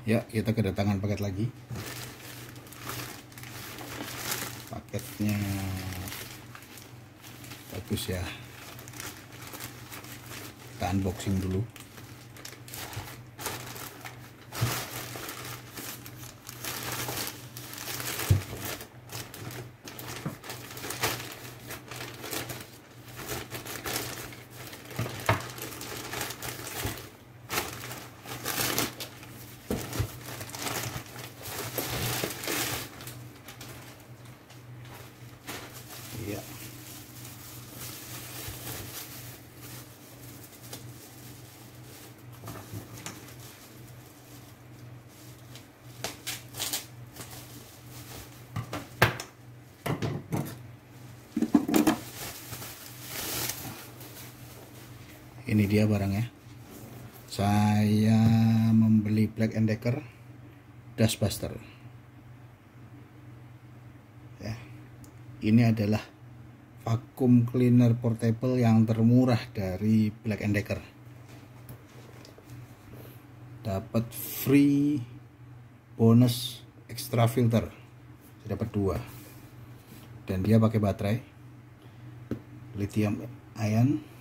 Ya, kita kedatangan paket lagi. Paketnya bagus ya. Kita unboxing dulu. Ya. Ini dia barangnya. Saya membeli Black & Decker Dustbuster. Ya. Ini adalah vacuum cleaner portable yang termurah dari Black & Decker. Dapat free bonus extra filter. Saya dapat 2. Dan dia pakai baterai lithium ion.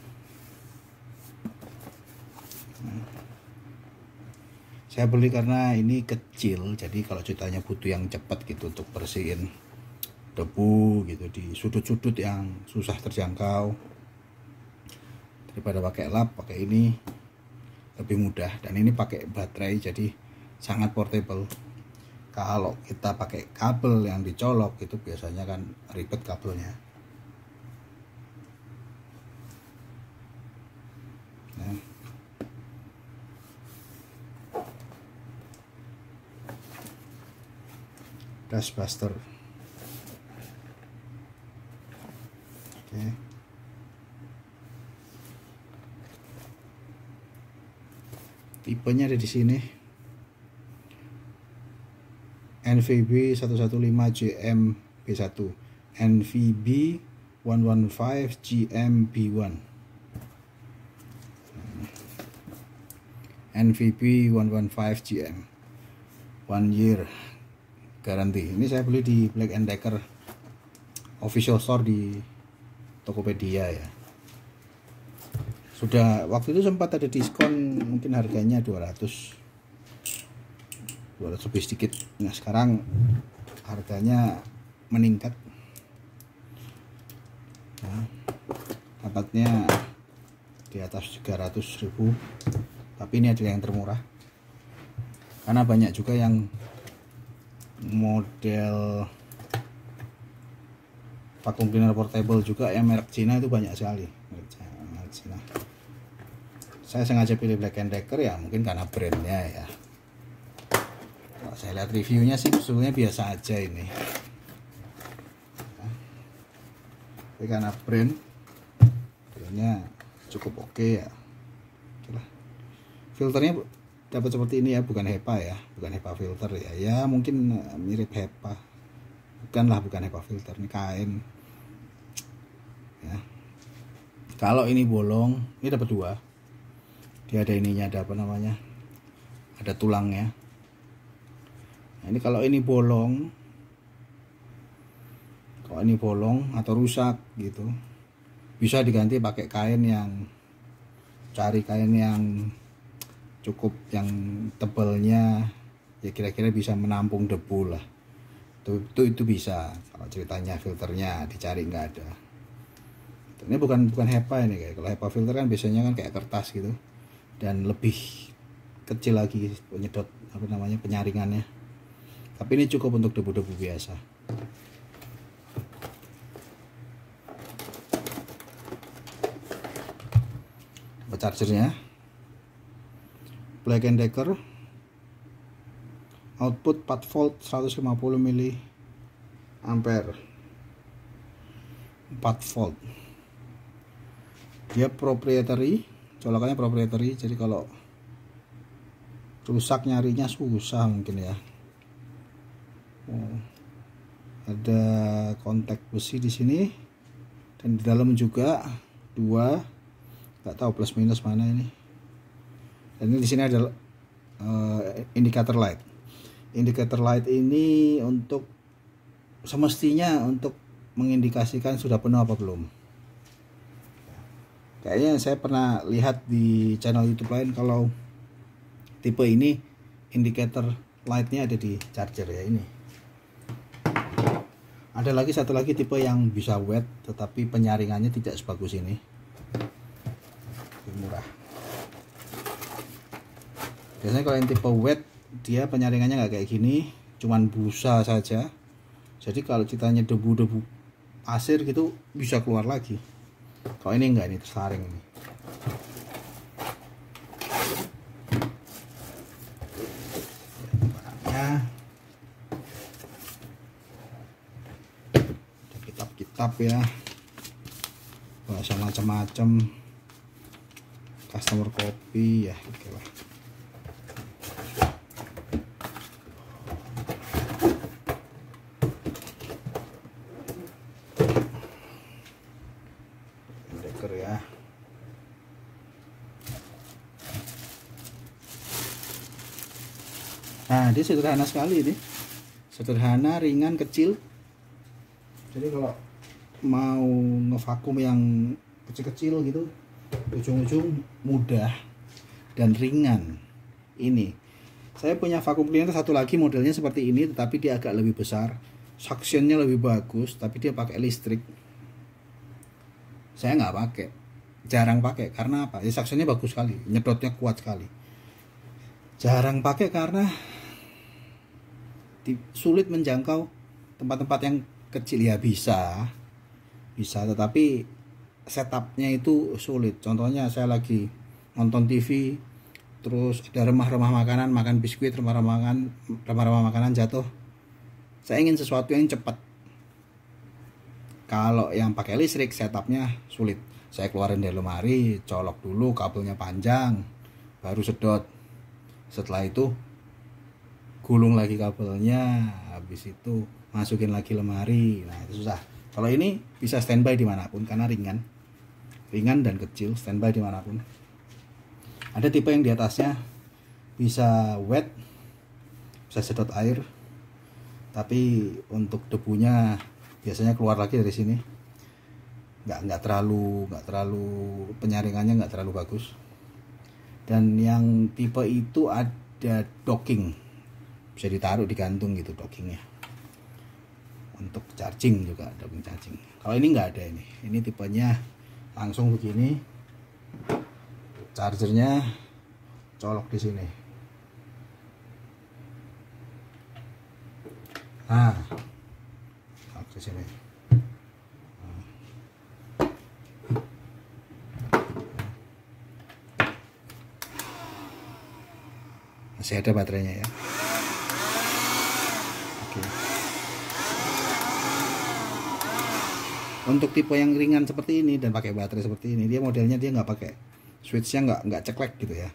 Saya beli karena ini kecil, jadi kalau ceritanya butuh yang cepat gitu untuk bersihin debu gitu di sudut-sudut yang susah terjangkau, daripada pakai lap, pakai ini lebih mudah. Dan ini pakai baterai, jadi sangat portable. Kalau kita pakai kabel yang dicolok itu biasanya kan ribet kabelnya. Nah, Dustbuster. Oke. Tipenya ada di sini. NVB 115 GMB1, NVB 115 GMB1, NVB 115 GM, 1 year garansi. Ini saya beli di Black & Decker official store di Tokopedia ya. Sudah waktu itu sempat ada diskon, mungkin harganya 200 lebih sedikit. Nah, sekarang harganya meningkat. Nah, dapatnya di atas 300.000. Tapi ini adalah yang termurah. Karena banyak juga yang model vacuum cleaner portable juga yang merek Cina itu banyak sekali. Merek Cina. Saya sengaja pilih Black & Decker ya, mungkin karena brandnya ya. Kalau saya lihat reviewnya sih sebenarnya biasa aja ini. Tapi karena brandnya cukup oke ya. Itulah. Filternya dapat seperti ini ya, bukan HEPA ya, bukan HEPA filter ya. Ya mungkin mirip HEPA, bukan HEPA filter, ini kain ya. Kalau ini bolong, ini dapat 2. Dia ada ininya, ada apa namanya, ada tulangnya. Nah, ini kalau ini bolong, atau rusak gitu, bisa diganti pakai kain yang, cari kain yang cukup yang tebalnya ya, kira-kira bisa menampung debu lah. Itu bisa. Kalau ceritanya filternya dicari nggak ada. Ini bukan HEPA ini, kayak kalau HEPA filter kan biasanya kan kayak kertas gitu dan lebih kecil lagi penyedot penyaringannya. Tapi ini cukup untuk debu-debu biasa. Chargernya Black & Decker, output 4 volt 150 mA, 4 volt. Dia proprietary, colokannya proprietary, jadi kalau rusak nyarinya susah mungkin ya. Ada kontak besi di sini dan di dalam juga 2, nggak tahu plus minus mana ini. Dan ini di sini ada indikator light. Indikator light ini untuk semestinya untuk mengindikasikan sudah penuh apa belum. Kayaknya saya pernah lihat di channel YouTube lain kalau tipe ini indikator lightnya ada di charger ya ini. Ada lagi satu lagi tipe yang bisa wet tetapi penyaringannya tidak sebagus ini. Lebih murah. Biasanya kalau yang tipe wet dia penyaringannya nggak kayak gini, cuman busa saja. Jadi kalau ceritanya debu-debu pasir gitu bisa keluar lagi. Kalau ini enggak, ini tersaring ini. Ada kitab-kitab ya, bahasa macam-macam, customer copy ya, oke lah. Ya. Nah, dia sederhana sekali ini. Sederhana, ringan, kecil. Jadi kalau mau ngevakum yang kecil-kecil gitu, ujung-ujung mudah dan ringan. Ini. Saya punya vakum cleaner satu lagi modelnya seperti ini, tetapi dia agak lebih besar. Suctionnya lebih bagus, tapi dia pakai listrik. Saya nggak pakai, jarang pakai. Karena apa? Ya, suctionnya bagus sekali, nyedotnya kuat sekali. Jarang pakai karena sulit menjangkau tempat-tempat yang kecil ya, bisa, tetapi setupnya itu sulit. Contohnya saya lagi nonton TV, terus ada remah-remah makanan, makan biskuit, remah-remah makanan jatuh. Saya ingin sesuatu yang cepat. Kalau yang pakai listrik setupnya sulit. Saya keluarin dari lemari, colok dulu kabelnya panjang, baru sedot. Setelah itu gulung lagi kabelnya, habis itu masukin lagi lemari. Nah itu susah. Kalau ini bisa standby dimanapun karena ringan dan kecil, standby dimanapun. Ada tipe yang di atasnya bisa wet, bisa sedot air, tapi untuk debunya biasanya keluar lagi dari sini. Nggak terlalu penyaringannya nggak terlalu bagus. Dan yang tipe itu ada docking, bisa ditaruh digantung gitu dockingnya. Untuk charging juga, docking charging. Kalau ini nggak ada, ini tipenya langsung begini, chargernya colok di sini. Nah, ke sini. Masih ada baterainya ya. Oke. Untuk tipe yang ringan seperti ini dan pakai baterai seperti ini, dia modelnya dia nggak pakai switchnya, nggak ceklek gitu ya.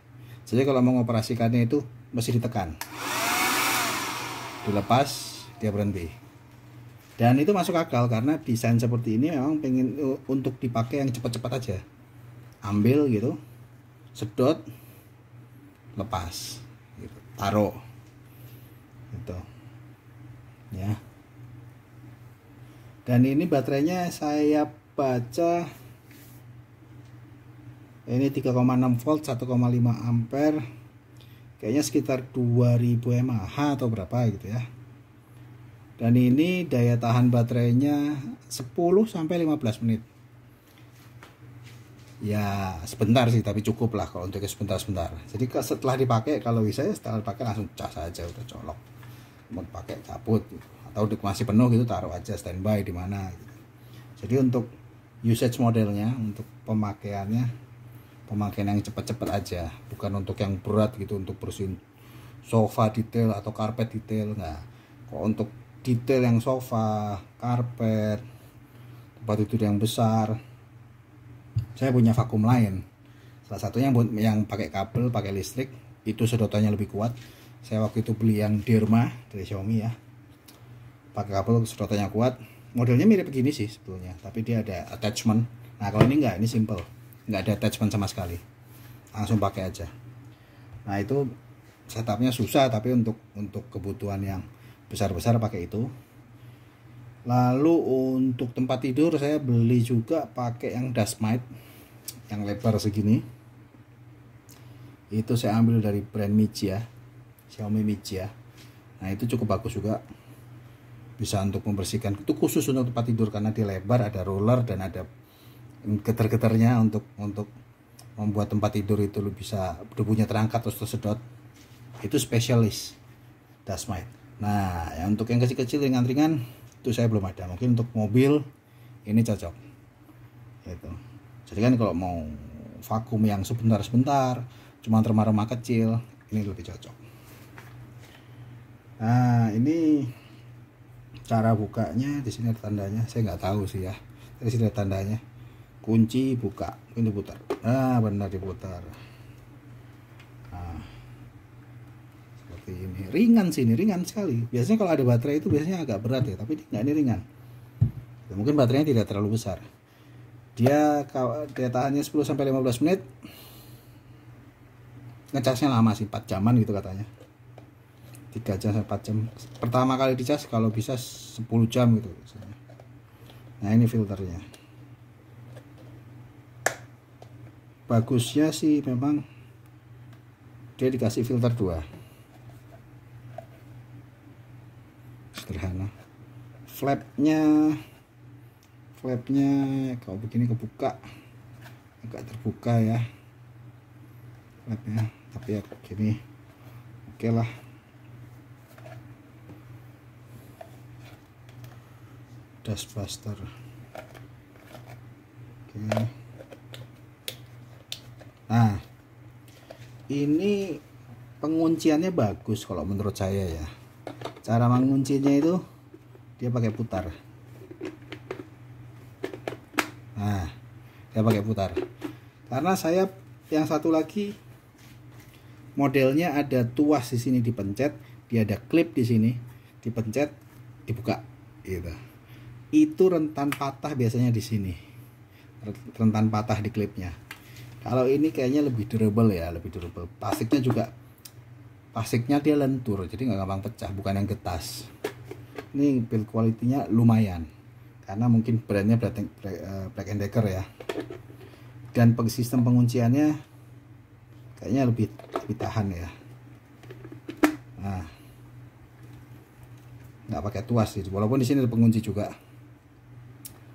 Jadi kalau mau mengoperasikannya itu mesti ditekan, dilepas, dia berhenti. Dan itu masuk akal karena desain seperti ini memang pengen untuk dipakai yang cepat-cepat aja. Ambil gitu, sedot, lepas, gitu. Taruh, gitu, ya. Dan ini baterainya saya baca ini 3,6 volt 1,5 ampere, kayaknya sekitar 2000 mAh atau berapa gitu ya. Dan ini daya tahan baterainya 10-15 menit. Ya sebentar sih, tapi cukup lah kalau untuk sebentar-sebentar. Jadi setelah dipakai, kalau bisa ya setelah dipakai langsung cas aja, udah colok. Mau pakai cabut gitu. Atau masih penuh gitu taruh aja standby di mana gitu. Jadi untuk usage modelnya, untuk pemakaian yang cepat-cepat aja, bukan untuk yang berat gitu, untuk bersihin sofa detail atau karpet detail. Nah, kalau untuk detail yang sofa, karpet, tempat tidur yang besar, saya punya vakum lain. Salah satunya yang pakai kabel, pakai listrik, itu sedotannya lebih kuat. Saya waktu itu beli yang Derma dari Xiaomi ya, pakai kabel sedotannya kuat. Modelnya mirip begini sih sebetulnya, tapi dia ada attachment. Nah kalau ini enggak, ini simple, nggak ada attachment sama sekali, langsung pakai aja. Nah itu setupnya susah, tapi untuk kebutuhan yang besar-besar pakai itu. Lalu untuk tempat tidur saya beli juga pakai yang dashmite yang lebar segini. Itu saya ambil dari brand Mijia, Xiaomi Mijia. Nah itu cukup bagus juga, bisa untuk membersihkan. Itu khusus untuk tempat tidur karena dia lebar, ada roller dan ada getar-getarnya untuk membuat tempat tidur itu bisa debunya terangkat terus tersedot. Itu spesialis dashmite. Nah yang untuk yang kecil-kecil ringan-ringan itu saya belum ada. Mungkin untuk mobil ini cocok gitu. Jadi kan kalau mau vakum yang sebentar-sebentar cuma remah-remah kecil, ini lebih cocok. Nah ini cara bukanya, di sini ada tandanya, saya nggak tahu sih ya. Di sini ada tandanya, kunci buka, ini diputar. Nah benar diputar. Nah, seperti ini, ringan sih, ini ringan sekali. Biasanya kalau ada baterai itu biasanya agak berat ya, tapi nggak, ini ringan. Mungkin baterainya tidak terlalu besar. Dia tahannya 10-15 menit. Ngecasnya lama sih, 4 jaman gitu katanya. 3 jam sampai 4 jam. Pertama kali dicas kalau bisa 10 jam gitu. Nah ini filternya. Bagusnya sih memang dia dikasih filter 2. Sederhana. Flapnya kalau begini kebuka, agak terbuka ya flapnya, tapi ya begini oke lah. Dashbuster. Oke. Nah, ini pengunciannya bagus kalau menurut saya ya. Cara menguncinya itu dia pakai putar. Nah, dia pakai putar. Karena saya yang satu lagi modelnya ada tuas di sini dipencet, dia ada klip di sini, dipencet, dibuka gitu. Itu rentan patah biasanya di sini, rentan patah di klipnya. Kalau ini kayaknya lebih durable ya, lebih durable. Plastiknya dia lentur, jadi nggak gampang pecah, bukan yang getas. Ini build quality-nya lumayan, karena mungkin brandnya Black & Decker ya. Dan sistem pengunciannya kayaknya lebih tahan ya. Nah, nggak pakai tuas sih, walaupun di sini ada pengunci juga.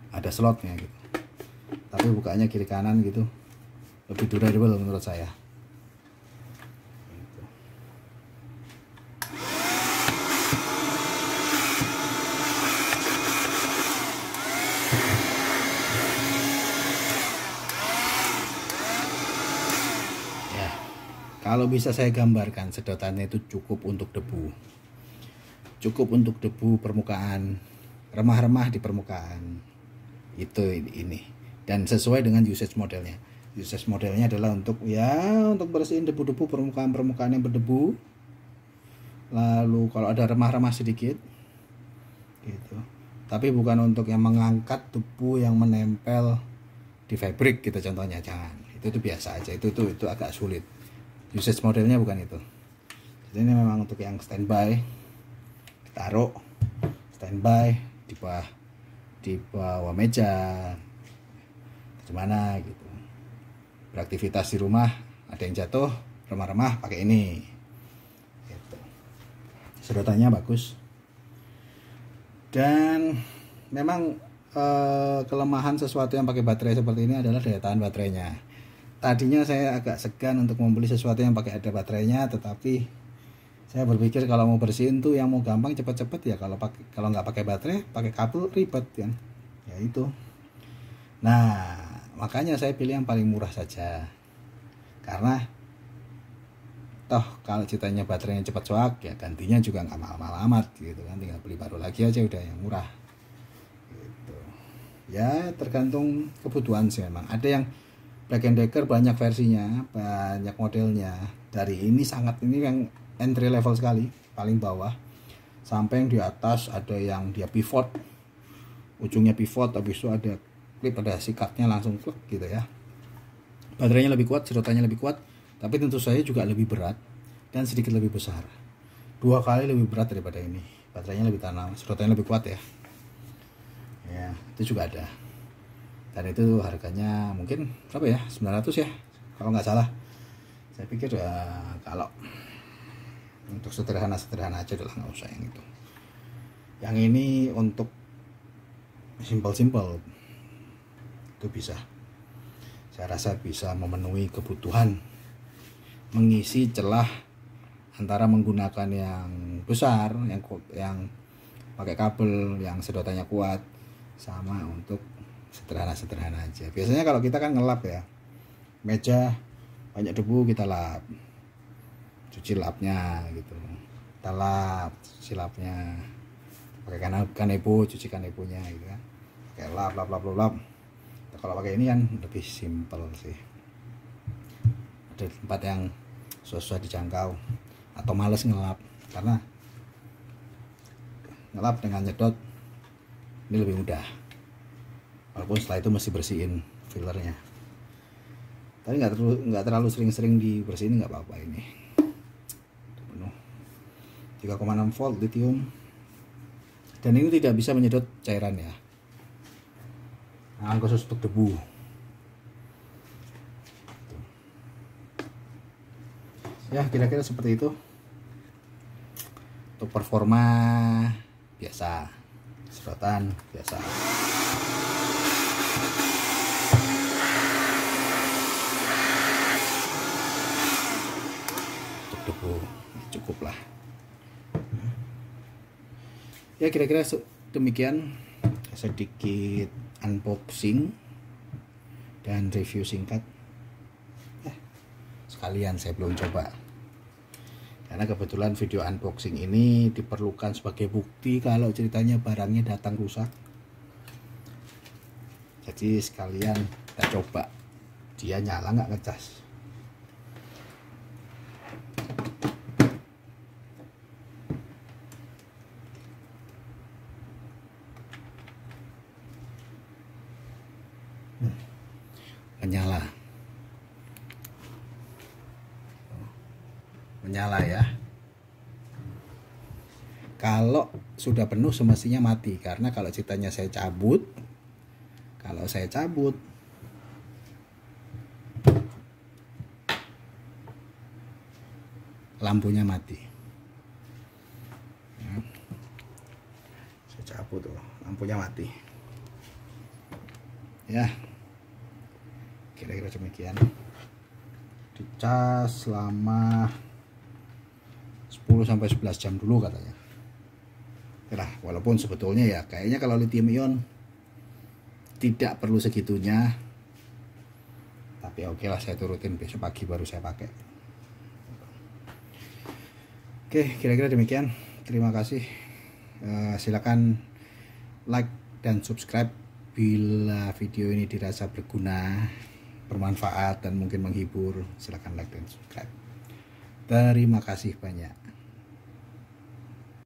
Ada slotnya gitu, tapi bukanya kiri kanan gitu, lebih durable menurut saya. Ya, kalau bisa saya gambarkan, sedotannya itu cukup untuk debu, permukaan, remah-remah di permukaan. Itu ini, dan sesuai dengan usage modelnya. Usage modelnya adalah untuk bersihin debu-debu, permukaan yang berdebu. Lalu kalau ada remah-remah sedikit gitu, tapi bukan untuk yang mengangkat debu yang menempel di fabric gitu contohnya, jangan. Itu biasa aja, itu agak sulit. Usage modelnya bukan itu. Jadi ini memang untuk yang standby, ditaruh standby di bawah meja, gimana gitu. Beraktivitas di rumah, ada yang jatuh, remah-remah pakai ini. Gitu. Sedotannya bagus. Dan memang kelemahan sesuatu yang pakai baterai seperti ini adalah daya tahan baterainya. Tadinya saya agak segan untuk membeli sesuatu yang pakai ada baterainya, tetapi saya berpikir kalau mau bersihin tuh yang mau gampang cepet-cepet ya, kalau nggak pakai baterai, pakai kabel ribet kan, ya itu. Nah makanya saya pilih yang paling murah saja, karena toh kalau ceritanya baterainya cepat soak ya gantinya juga nggak mahal-mahal amat gitu kan, tinggal beli baru lagi aja udah yang murah gitu. Ya tergantung kebutuhan sih, memang ada yang Black & Decker banyak versinya, banyak modelnya. Dari ini yang entry level sekali, paling bawah, sampai yang di atas ada yang dia pivot, ujungnya pivot, habis itu ada klip, ada sikatnya langsung klik gitu ya. Baterainya lebih kuat, sedotannya lebih kuat, tapi tentu saja juga lebih berat dan sedikit lebih besar, 2 kali lebih berat daripada ini. Baterainya lebih tahan, sedotannya lebih kuat ya. Ya, itu juga ada. Dan itu harganya mungkin berapa ya? 900 ya, kalau nggak salah. Saya pikir kalau untuk sederhana aja udah nggak usah yang itu. Yang ini untuk simple itu bisa, saya rasa bisa memenuhi kebutuhan, mengisi celah antara menggunakan yang besar, yang pakai kabel yang sedotannya kuat, sama untuk sederhana aja. Biasanya kalau kita kan ngelap ya, meja banyak debu kita lap, cuci lapnya gitu, kita lap, cuci lapnya pakai kanebo, cuci kaneponya gitu kan, pakai lap. Kalau pakai ini kan lebih simple sih, ada tempat yang susah dijangkau atau males ngelap, karena ngelap dengan nyedot ini lebih mudah, walaupun setelah itu mesti bersihin filternya. Tapi nggak terlalu sering dibersihin, nggak apa-apa. Ini penuh 3,6 volt lithium, dan ini tidak bisa menyedot cairan ya, nah, khusus untuk debu. Ya kira-kira seperti itu. Untuk performa biasa, sedotan biasa. Untuk debu cukup lah. Ya kira-kira demikian sedikit unboxing dan review singkat. Sekalian saya belum coba, karena kebetulan video unboxing ini diperlukan sebagai bukti kalau ceritanya barangnya datang rusak. Jadi sekalian kita coba dia nyala nggak ngecas. Menyala ya. Kalau sudah penuh semestinya mati, karena kalau ceritanya saya cabut, lampunya mati. Saya cabut tuh, lampunya mati. Ya, kira-kira demikian. Dicas selama 10-11 jam dulu katanya. Nah, walaupun sebetulnya ya kayaknya kalau lithium ion tidak perlu segitunya, tapi oke lah, saya turutin, besok pagi baru saya pakai. Oke, kira-kira demikian. Terima kasih. Silakan like dan subscribe bila video ini dirasa berguna, bermanfaat, dan mungkin menghibur. Silakan like dan subscribe. Terima kasih banyak.